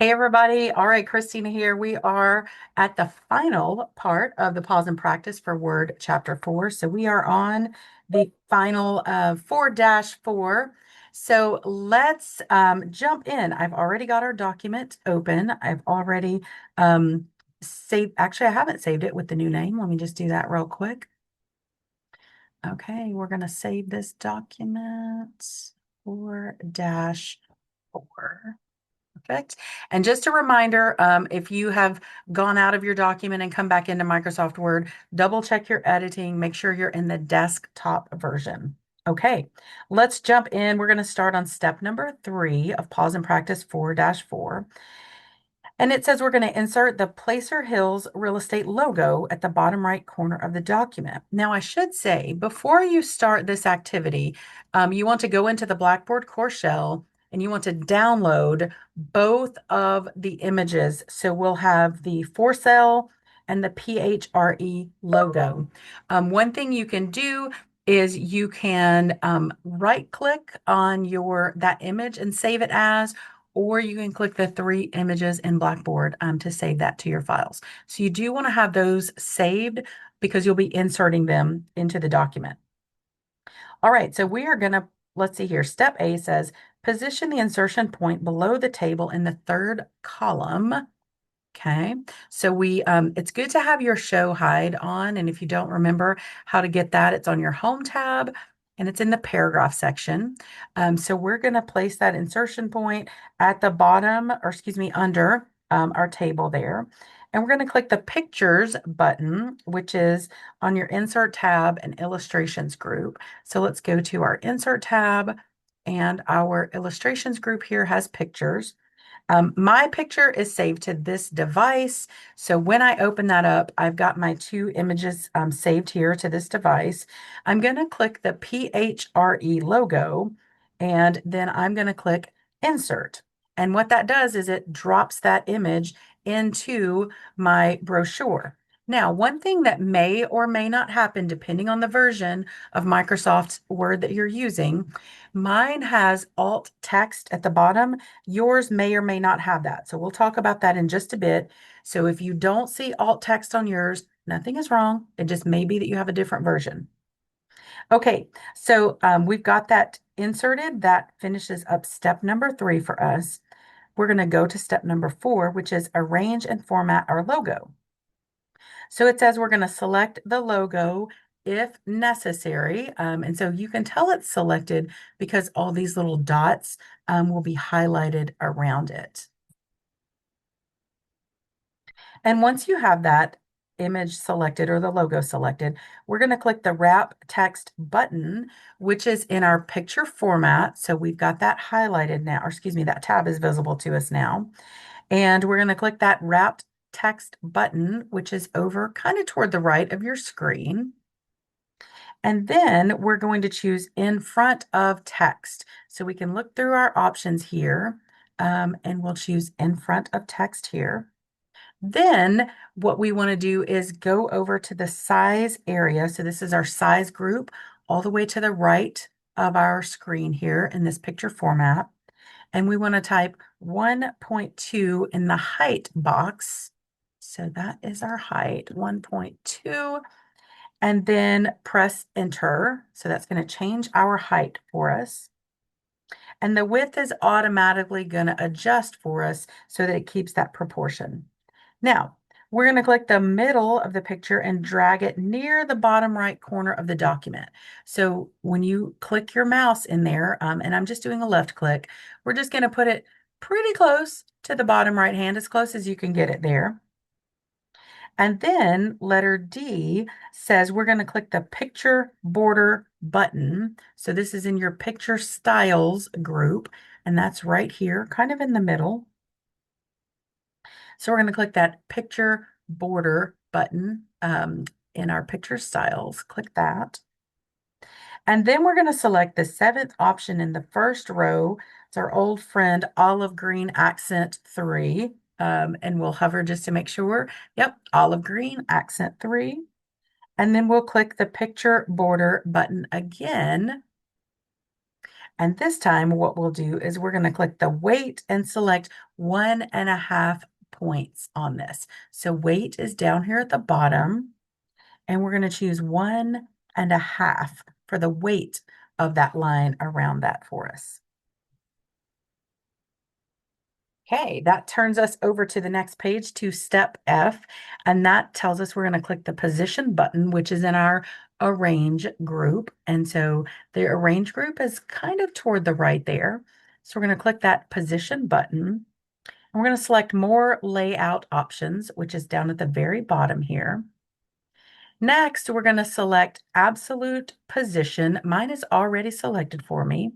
Hey everybody. All right, Christina here. We are at the final part of the pause and practice for Word Chapter 4. So we are on the final 4-4. So let's jump in. I've already got our document open. I've already saved, actually, I haven't saved it with the new name. Let me just do that real quick. Okay, we're going to save this document 4-4. Perfect. And just a reminder, if you have gone out of your document and come back into Microsoft Word, double check your editing, make sure you're in the desktop version. Okay, let's jump in. We're going to start on step number 3 of Pause and Practice 4-4. And it says we're going to insert the Placer Hills real estate logo at the bottom right corner of the document. Now, I should say, before you start this activity, you want to go into the Blackboard course shell and you want to download both of the images. So we'll have the for sale and the PHRE logo. One thing you can do is you can right click on that image and save it as, or you can click the 3 images in Blackboard to save that to your files. So you do want to have those saved because you'll be inserting them into the document. All right, so we are going to, let's see here. Step A says, position the insertion point below the table in the 3rd column. Okay, so it's good to have your show hide on. And if you don't remember how to get that, it's on your home tab and it's in the paragraph section. So we're going to place that insertion point at the bottom, or excuse me, under our table there. And we're going to click the pictures button, which is on your insert tab and illustrations group. So let's go to our insert tab, and our illustrations group here has pictures. My picture is saved to this device. So when I open that up, I've got my 2 images saved here to this device. I'm going to click the PHRE logo, and then I'm going to click Insert. And what that does is it drops that image into my brochure. Now, one thing that may or may not happen depending on the version of Microsoft Word that you're using, mine has alt text at the bottom. Yours may or may not have that. So we'll talk about that in just a bit. So if you don't see alt text on yours, nothing is wrong. It just may be that you have a different version. Okay, so we've got that inserted. That finishes up step number 3 for us. We're going to go to step number 4, which is arrange and format our logo. So it says we're going to select the logo if necessary. And so you can tell it's selected because all these little dots will be highlighted around it. And once you have that image selected or the logo selected, we're going to click the wrap text button, which is in our picture format. So we've got that highlighted now, or excuse me, that tab is visible to us now. And we're going to click that wrapped text button, which is over kind of toward the right of your screen. And then we're going to choose in front of text. So we can look through our options here, and we'll choose in front of text here. Then what we want to do is go over to the size area. So this is our size group all the way to the right of our screen here in this picture format. And we want to type 1.2 in the height box. So that is our height, 1.2. And then press enter. So that's going to change our height for us. And the width is automatically going to adjust for us so that it keeps that proportion. Now, we're going to click the middle of the picture and drag it near the bottom right corner of the document. So when you click your mouse in there, and I'm just doing a left click, we're just going to put it pretty close to the bottom right hand, as close as you can get it there. And then letter D says we're going to click the picture border button. So this is in your picture styles group, and that's right here, kind of in the middle. So we're going to click that picture border button in our picture styles. Click that. And then we're going to select the 7th option in the first row. It's our old friend olive green accent 3. And we'll hover just to make sure. Yep, olive green accent 3. And then we'll click the picture border button again. And this time what we'll do is we're going to click the weight and select 1.5 points on this. So weight is down here at the bottom, and we're going to choose 1.5 for the weight of that line around that for us. Okay, that turns us over to the next page to step F, and that tells us we're going to click the position button, which is in our arrange group. And so the arrange group is kind of toward the right there. So we're going to click that position button, and we're going to select more layout options, which is down at the very bottom here. Next, we're going to select absolute position. Mine is already selected for me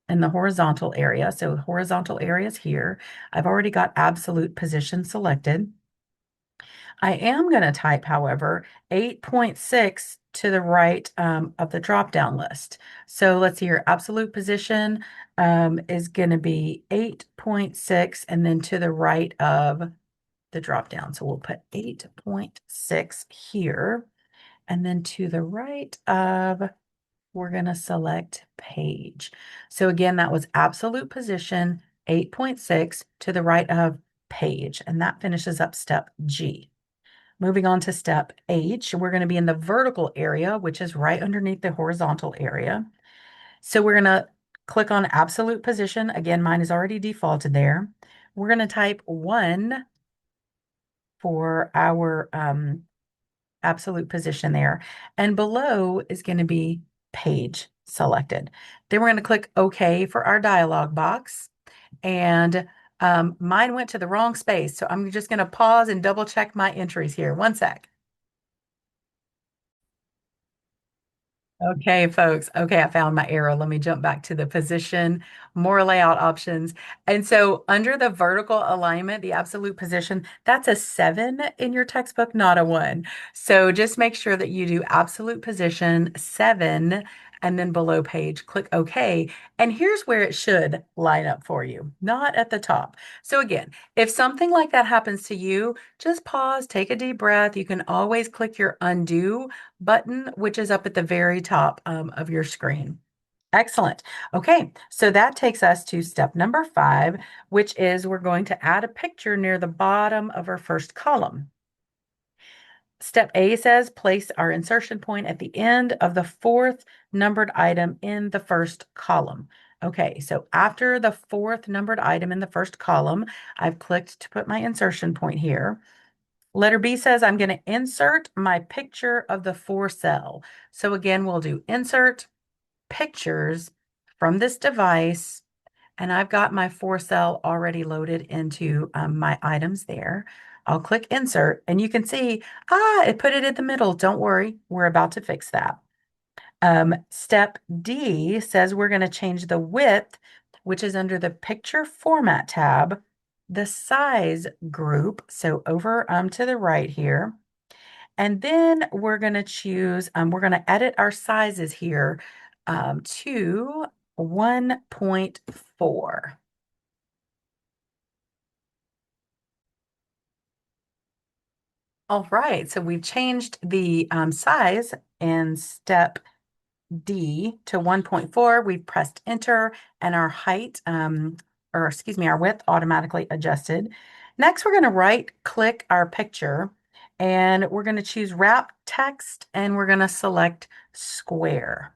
in the horizontal area. So horizontal area is here. I've already got absolute position selected. I am going to type, however, 8.6 to the right of the drop-down list. So let's see here. Absolute position is going to be 8.6 and then to the right of the drop-down. So we'll put 8.6 here. And then to the right of, we're going to select page. So again, that was absolute position 8.6 to the right of page. And that finishes up step G. Moving on to step H, we're going to be in the vertical area, which is right underneath the horizontal area. So we're going to click on absolute position. Again, mine is already defaulted there. We're going to type 1 for our absolute position there. And below is going to be page selected. Then we're going to click OK for our dialog box. And mine went to the wrong space. So I'm just going to pause and double check my entries here. One sec. Okay, folks. Okay, I found my arrow. Let me jump back to the position, more layout options. And so under the vertical alignment, the absolute position, that's a 7 in your textbook, not a 1. So just make sure that you do absolute position 7 and then below page, click OK. And here's where it should line up for you, not at the top. So again, if something like that happens to you, just pause, take a deep breath. You can always click your undo button, which is up at the very top of your screen. Excellent. Okay, so that takes us to step number 5, which is we're going to add a picture near the bottom of our first column. Step A says place our insertion point at the end of the 4th numbered item in the first column. Okay, so after the 4th numbered item in the first column, I've clicked to put my insertion point here. Letter B says I'm going to insert my picture of the for cell. So again, we'll do insert pictures from this device. And I've got my for cell already loaded into my items there. I'll click insert and you can see, it put it in the middle. Don't worry, we're about to fix that. Step D says we're going to change the width, which is under the picture format tab, the size group. So over to the right here. And then we're going to choose, we're going to edit our sizes here to 1.4. All right, so we've changed the size in step D to 1.4. We've pressed enter and our height, or excuse me, our width automatically adjusted. Next, we're going to right click our picture and we're going to choose wrap text and we're going to select square.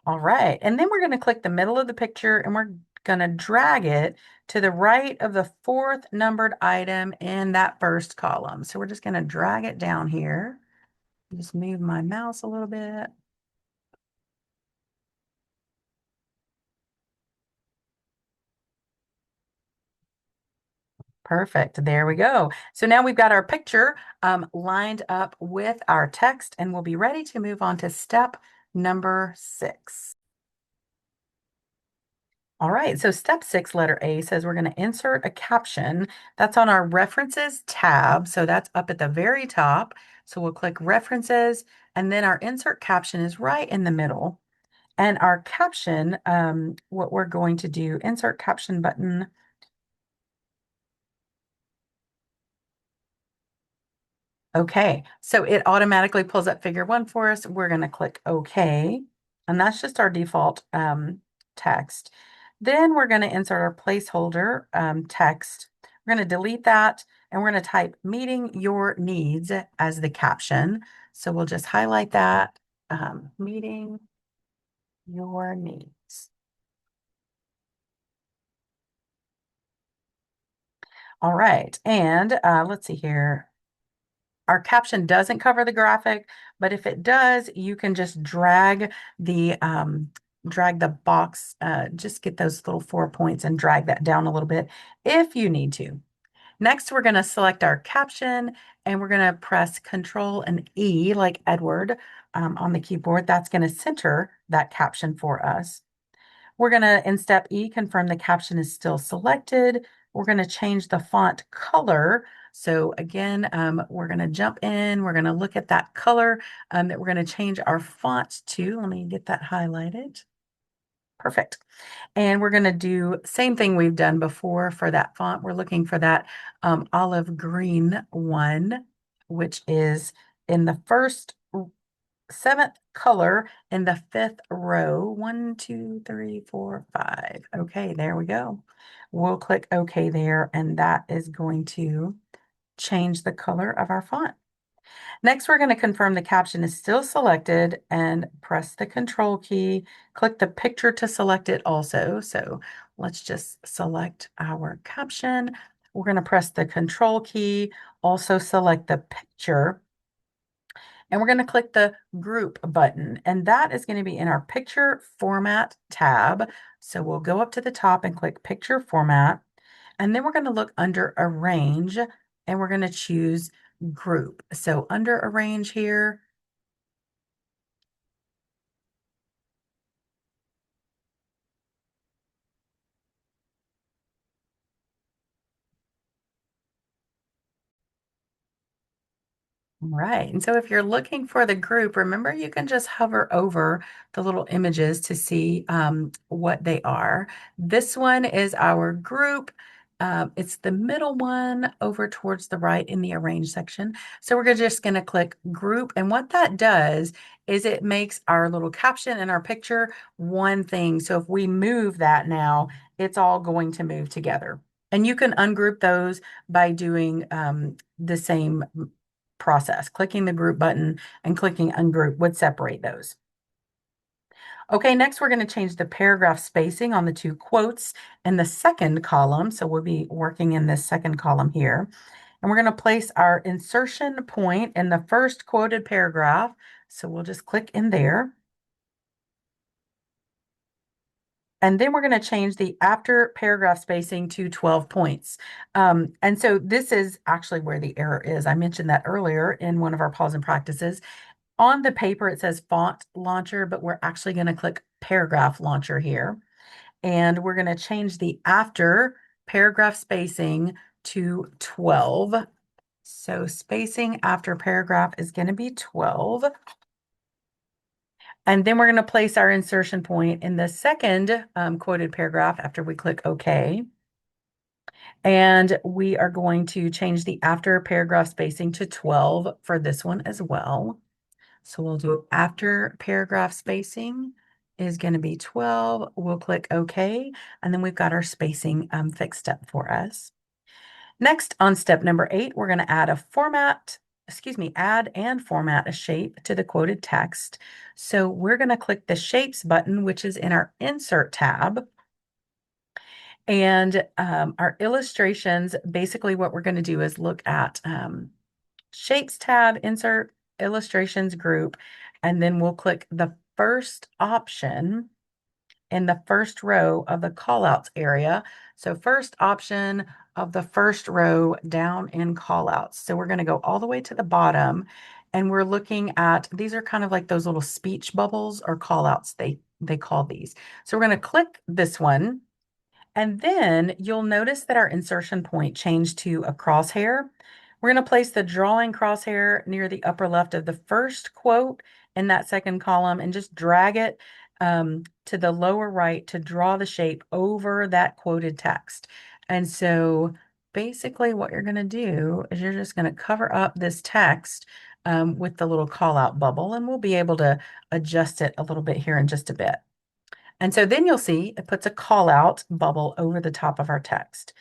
All right, and then we're going to click the middle of the picture and we're going to drag it to the right of the 4th numbered item in that first column. So we're just going to drag it down here. Just move my mouse a little bit. Perfect. There we go. So now we've got our picture lined up with our text, and we'll be ready to move on to step number 6. All right, so step 6, letter A, says we're going to insert a caption. That's on our references tab. So that's up at the very top. So we'll click references, and then our insert caption is right in the middle. And our caption, what we're going to do, insert caption button. Okay, so it automatically pulls up figure one for us. We're going to click OK, and that's just our default text. Then we're going to insert our placeholder text. We're going to delete that, and we're going to type meeting your needs as the caption. So we'll just highlight that, meeting your needs. All right, and let's see here. Our caption doesn't cover the graphic, but if it does, you can just drag the box, just get those little 4 points and drag that down a little bit if you need to. Next, we're going to select our caption and we're going to press Control and E like Edward on the keyboard. That's going to center that caption for us. We're going to, in step E, confirm the caption is still selected. We're going to change the font color. So again, we're going to jump in. We're going to look at that color that we're going to change our font to. Let me get that highlighted. Perfect. And we're going to do same thing we've done before for that font. We're looking for that olive green one, which is in the first seventh color in the fifth row. 1, 2, 3, 4, 5. Okay, there we go. We'll click OK there, and that is going to change the color of our font. Next, we're going to confirm the caption is still selected and press the Control key. Click the picture to select it also. So let's just select our caption. We're going to press the Control key, also select the picture. And we're going to click the group button, and that is going to be in our picture format tab. So we'll go up to the top and click picture format, and then we're going to look under arrange and we're going to choose group. So under arrange here, right. And so if you're looking for the group, remember you can just hover over the little images to see what they are. This one is our group. It's the middle one over towards the right in the arrange section. So we're just going to click group. And what that does is it makes our little caption and our picture one thing. So if we move that now, it's all going to move together. And you can ungroup those by doing the same process. Clicking the group button and clicking ungroup would separate those. Okay, next we're going to change the paragraph spacing on the two quotes in the second column. So we'll be working in this second column here. And we're going to place our insertion point in the first quoted paragraph. So we'll just click in there. And then we're going to change the after paragraph spacing to 12 points. And so this is actually where the error is. I mentioned that earlier in one of our pause and practices. On the paper, it says font launcher, but we're actually going to click paragraph launcher here. And we're going to change the after paragraph spacing to 12. So spacing after paragraph is going to be 12. And then we're going to place our insertion point in the second quoted paragraph after we click OK. And we are going to change the after paragraph spacing to 12 for this one as well. So we'll do after paragraph spacing is going to be 12. We'll click OK. And then we've got our spacing fixed up for us. Next, on step number 8, we're going to add add and format a shape to the quoted text. So we're going to click the Shapes button, which is in our Insert tab. And our illustrations, basically what we're going to do is look at Shapes tab, Insert, Illustrations group, and then we'll click the first option in the first row of the callouts area. So first option of the first row down in callouts. So we're going to go all the way to the bottom, and we're looking at, these are kind of like those little speech bubbles or callouts, they call these. So we're going to click this one, and then you'll notice that our insertion point changed to a crosshair. We're going to place the drawing crosshair near the upper left of the first quote in that second column and just drag it to the lower right to draw the shape over that quoted text. And so basically what you're going to do is you're just going to cover up this text with the little call out bubble, and we'll be able to adjust it a little bit here in just a bit. And so then you'll see it puts a call out bubble over the top of our text.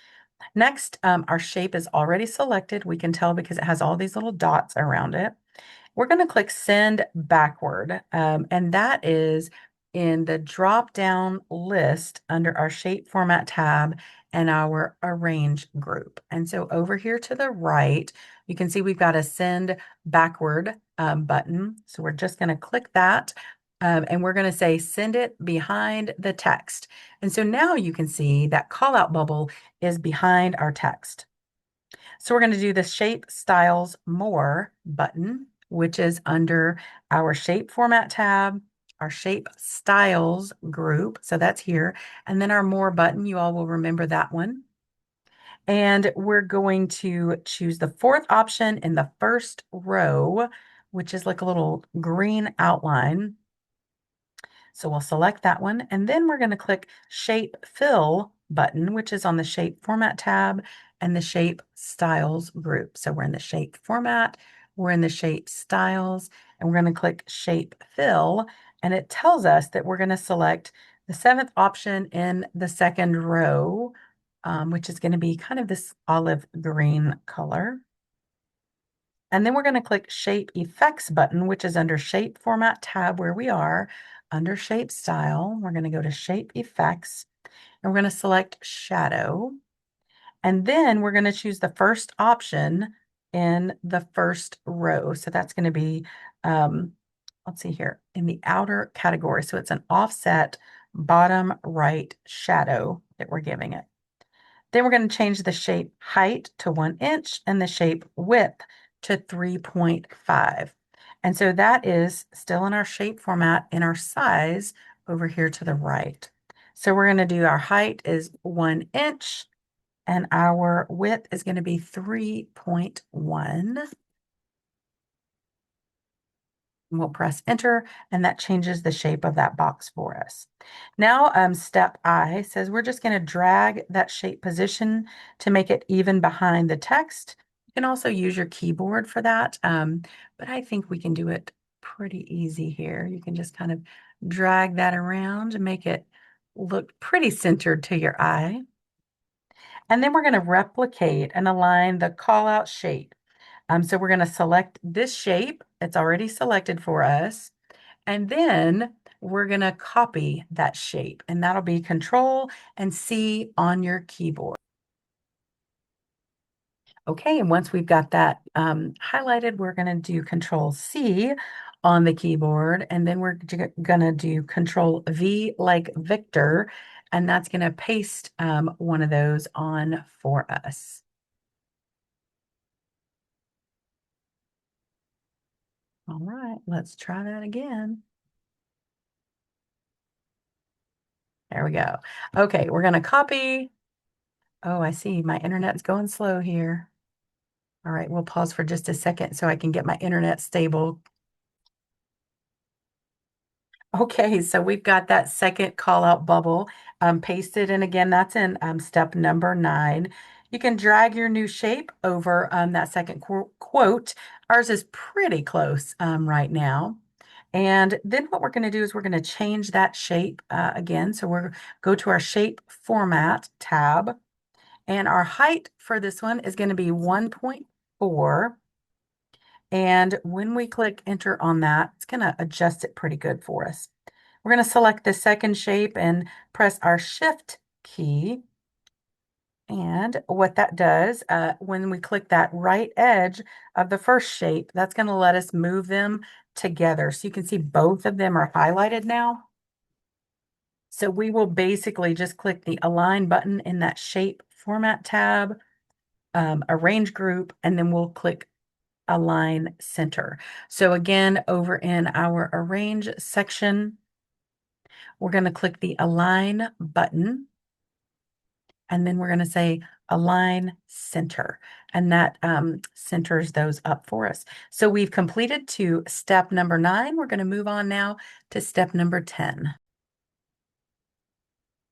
Next, our shape is already selected. We can tell because it has all these little dots around it. We're going to click send backward, and that is in the drop down list under our shape format tab and our arrange group. And so over here to the right, you can see we've got a send backward button. So we're just going to click that. And we're going to say send it behind the text. And so now you can see that call out bubble is behind our text. So we're going to do the shape styles more button, which is under our shape format tab, our shape styles group. So that's here. And then our more button, you all will remember that one. And we're going to choose the fourth option in the first row, which is like a little green outline. So we'll select that one, and then we're going to click Shape Fill button, which is on the Shape Format tab and the Shape Styles group. So we're in the Shape Format, we're in the Shape Styles, and we're going to click Shape Fill, and it tells us that we're going to select the seventh option in the second row, which is going to be kind of this olive green color. And then we're going to click Shape Effects button, which is under Shape Format tab where we are. Under Shape Style, we're going to go to Shape Effects, and we're going to select Shadow. And then we're going to choose the first option in the first row. So that's going to be, let's see here, in the outer category. So it's an offset bottom right shadow that we're giving it. Then we're going to change the shape height to 1 inch and the shape width to 3.5. And so that is still in our shape format in our size over here to the right. So we're going to do our height is 1 inch and our width is going to be 3.1. We'll press enter, and that changes the shape of that box for us. Now, step I says we're just going to drag that shape position to make it even behind the text. You can also use your keyboard for that, but I think we can do it pretty easy here. You can just kind of drag that around and make it look pretty centered to your eye. And then we're going to replicate and align the call out shape. So we're going to select this shape. It's already selected for us. And then we're going to copy that shape, and that'll be Control and C on your keyboard. Okay, and once we've got that highlighted, we're going to do Control C on the keyboard, and then we're going to do Control V like Victor, and that's going to paste one of those on for us. All right, let's try that again. There we go. Okay, we're going to copy. Oh, I see. My internet's going slow here. All right, we'll pause for just a second so I can get my internet stable. Okay, so we've got that second call out bubble pasted. And again, that's in step number 9. You can drag your new shape over that second quote. Ours is pretty close right now. And then what we're going to do is we're going to change that shape again. So we're go to our shape format tab. And our height for this one is going to be 1.4. And when we click enter on that, it's going to adjust it pretty good for us. We're going to select the second shape and press our shift key. And what that does, when we click that right edge of the first shape, that's going to let us move them together. So you can see both of them are highlighted now. So we will basically just click the align button in that shape format tab, arrange group, and then we'll click align center. So again, over in our arrange section, we're going to click the align button, and then we're going to say align center, and that centers those up for us. So we've completed to step number 9. We're going to move on now to step number 10.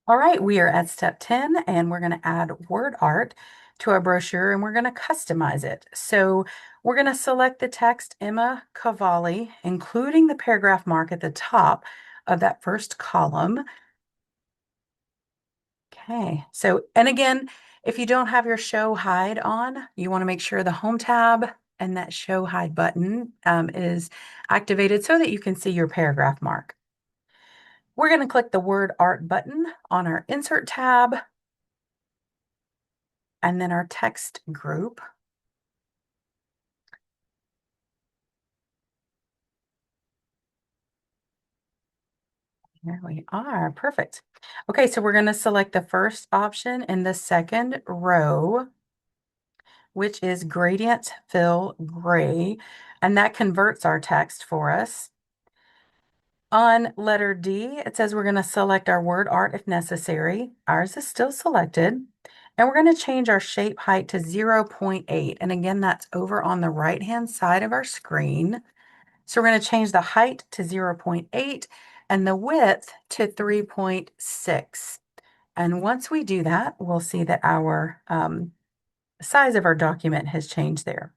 All right, we are at step 10, and we're going to add word art. to our brochure and we're going to customize it. So we're going to select the text Emma Cavalli, including the paragraph mark at the top of that first column. Okay, so, and again, if you don't have your show hide on, you want to make sure the home tab and that show hide button is activated so that you can see your paragraph mark. We're going to click the word art button on our insert tab and then our text group. There we are, perfect. Okay, so we're going to select the first option in the second row, which is gradient fill gray, and that converts our text for us. On letter D, it says we're going to select our word art if necessary. Ours is still selected. And we're going to change our shape height to 0.8. And again, that's over on the right-hand side of our screen. So we're going to change the height to 0.8 and the width to 3.6. And once we do that, we'll see that our size of our document has changed there.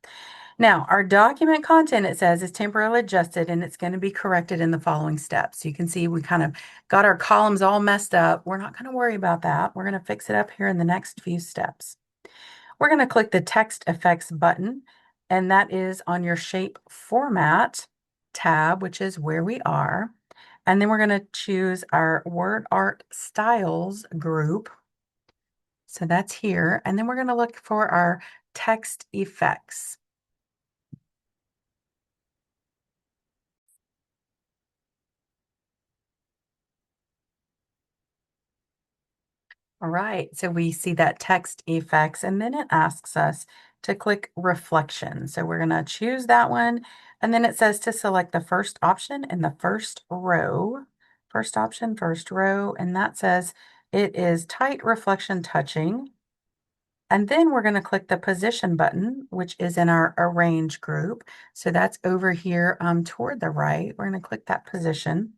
Now, our document content, it says, is temporarily adjusted and it's going to be corrected in the following steps. You can see we kind of got our columns all messed up. We're not going to worry about that. We're going to fix it up here in the next few steps. We're going to click the text effects button, and that is on your shape format tab, which is where we are. And then we're going to choose our word art styles group. So that's here. And then we're going to look for our text effects. All right, so we see that text effects, and then it asks us to click reflection. So we're going to choose that one, and then it says to select the first option in the first row. First option, first row, and that says it is tight reflection touching. And then we're going to click the position button, which is in our arrange group. So that's over here toward the right. We're going to click that position.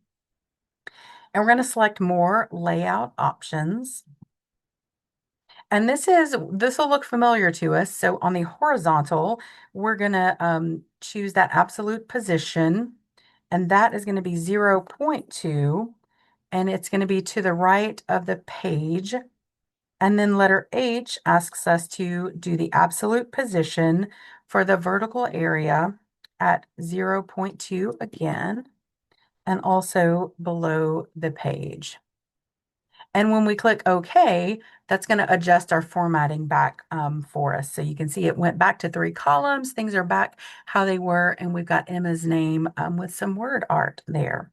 And we're going to select more layout options. And this will look familiar to us. So on the horizontal, we're going to choose that absolute position, and that is going to be 0.2, and it's going to be to the right of the page. And then letter H asks us to do the absolute position for the vertical area at 0.2 again, and also below the page. And when we click OK, that's going to adjust our formatting back for us. So you can see it went back to 3 columns. Things are back how they were, and we've got Emma's name with some word art there.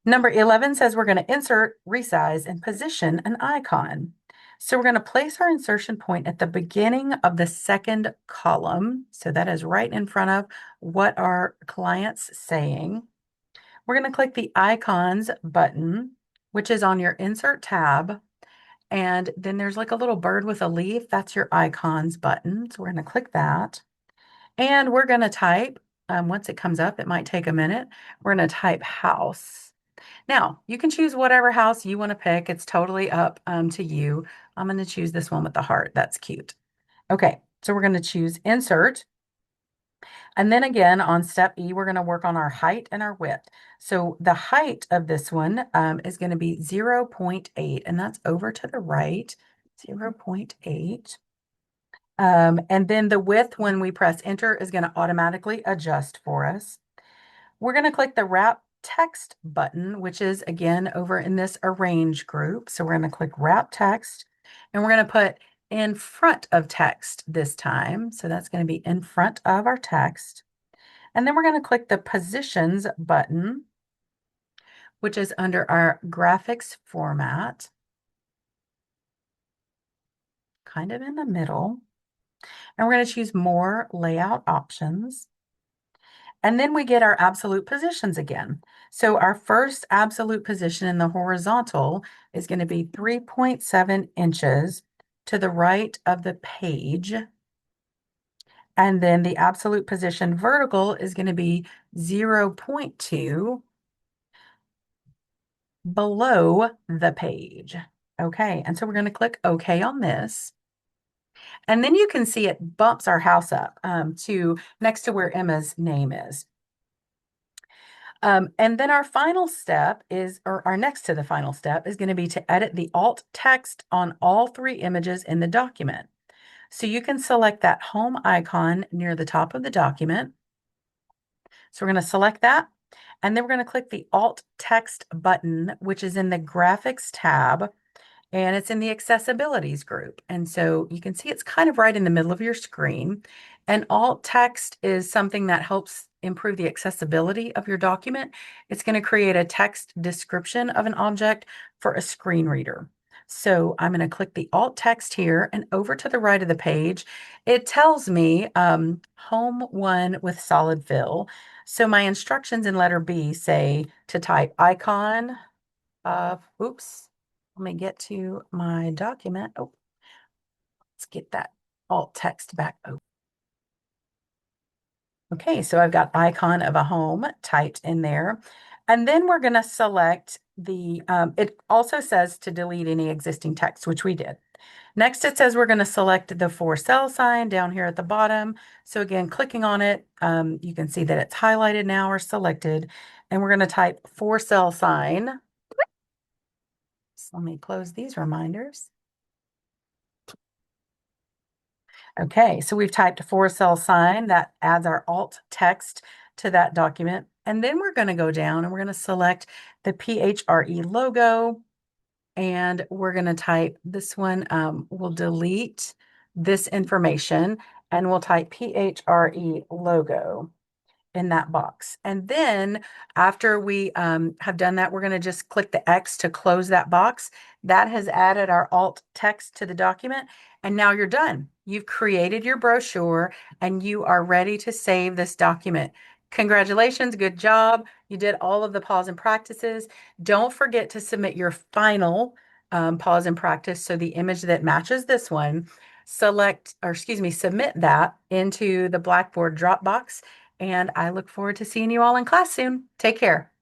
Number 11 says we're going to insert, resize, and position an icon. So we're going to place our insertion point at the beginning of the second column. So that is right in front of what our client's saying. We're going to click the icons button, which is on your insert tab. And then there's like a little bird with a leaf. That's your icons button. So we're going to click that. And we're going to type, once it comes up, it might take a minute. We're going to type house. Now, you can choose whatever house you want to pick. It's totally up to you. I'm going to choose this one with the heart. That's cute. Okay, so we're going to choose insert. And then again, on step E, we're going to work on our height and our width. So the height of this one is going to be 0.8, and that's over to the right, 0.8. And then the width, when we press enter, is going to automatically adjust for us. We're going to click the wrap text button, which is again over in this arrange group. So we're going to click wrap text, and we're going to put in front of text this time. So that's going to be in front of our text. And then we're going to click the positions button, which is under our graphics format, kind of in the middle. And we're going to choose more layout options. And then we get our absolute positions again. So our first absolute position in the horizontal is going to be 3.7 inches to the right of the page. And then the absolute position vertical is going to be 0.2 below the page. Okay, and so we're going to click OK on this. And then you can see it bumps our house up to next to where Emma's name is. And then our final step is, or our next to the final step is going to be to edit the alt text on all three images in the document. So you can select that home icon near the top of the document. So we're going to select that, and then we're going to click the alt text button, which is in the graphics tab, and it's in the accessibilities group. And so you can see it's kind of right in the middle of your screen. And alt text is something that helps improve the accessibility of your document. It's going to create a text description of an object for a screen reader. So I'm going to click the alt text here, and over to the right of the page, it tells me home one with solid fill. So my instructions in letter B say to type icon of, oops, let me get to my document. Oh, let's get that alt text back open. Okay, so I've got icon of a home typed in there. And then we're going to select it also says to delete any existing text, which we did. Next, it says we're going to select the for sale sign down here at the bottom. So again, clicking on it, you can see that it's highlighted now or selected. And we're going to type for sale sign. So let me close these reminders. Okay, so we've typed a for sale sign that adds our alt text to that document. And then we're going to go down and we're going to select the PHRE logo. And we're going to type this one. We'll delete this information and we'll type PHRE logo in that box. And then after we have done that, we're going to just click the X to close that box. That has added our alt text to the document. And now you're done. You've created your brochure and you are ready to save this document. Congratulations, good job. You did all of the pause and practices. Don't forget to submit your final pause and practice. So the image that matches this one, submit that into the Blackboard Dropbox. And I look forward to seeing you all in class soon. Take care.